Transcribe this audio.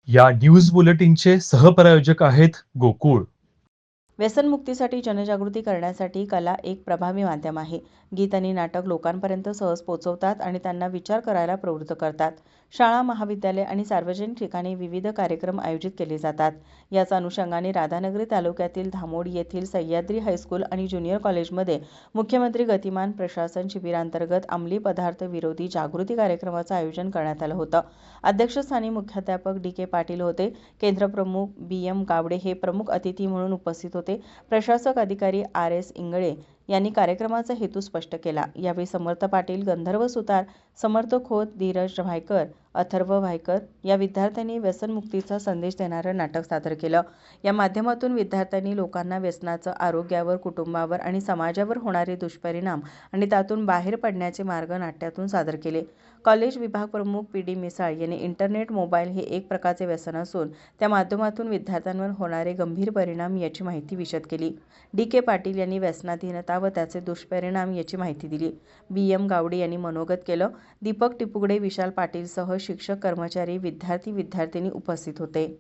या न्यूज बुलेटिनचे सहप्रायोजक आहेत गोकुळ. व्यसनमुक्तीसाठी जनजागृती करण्यासाठी कला एक प्रभावी माध्यम आहे. गीत आणि नाटक लोकांपर्यंत सहज पोहोचवतात आणि त्यांना विचार करायला प्रवृत्त करतात. शाळा, महाविद्यालय आणि सार्वजनिक ठिकाणी विविध कार्यक्रम आयोजित केले जातात. याच अनुषंगाने राधानगरी तालुक्यातील धामोड येथील सह्याद्री हायस्कूल आणि ज्युनियर कॉलेजमध्ये मुख्यमंत्री गतिमान प्रशासन शिबिरांतर्गत अंमली पदार्थ विरोधी जागृती कार्यक्रमाचं आयोजन करण्यात आलं होतं. अध्यक्षस्थानी मुख्याध्यापक डी.के. पाटील होते. केंद्रप्रमुख बी.एम. गावडे हे प्रमुख अतिथी म्हणून उपस्थित होते. प्रशासक अधिकारी आर.एस. इंगळे यांनी कार्यक्रमाचा हेतू स्पष्ट केला. यावेळी समर्थ पाटील, गंधर्व सुतार, समर्थ खोत, धीरज व्हायकर, अथर्व व्हायकर या विद्यार्थ्यांनी व्यसनमुक्तीचा संदेश देणारं नाटक सादर केलं. या माध्यमातून विद्यार्थ्यांनी लोकांना व्यसनाचं आरोग्यावर, कुटुंबावर आणि समाजावर होणारे दुष्परिणाम आणि त्यातून बाहेर पडण्याचे मार्ग नाट्यातून सादर केले. कॉलेज विभाग प्रमुख पी.डी. मिसाळ यांनी इंटरनेट, मोबाईल हे एक प्रकारचे व्यसन असून त्या माध्यमातून विद्यार्थ्यांवर होणारे गंभीर परिणाम याची माहिती विशद केली. डी.के. पाटील यांनी व्यसनाधीनता व त्याचे दुष्परिणाम याची माहिती दिली. बी.एम. गावडे यांनी मनोगत केलं. दीपक टिपुगडे, विशाल पाटीलसह शिक्षक, कर्मचारी, विद्यार्थी, विद्यार्थिनी उपस्थित होते.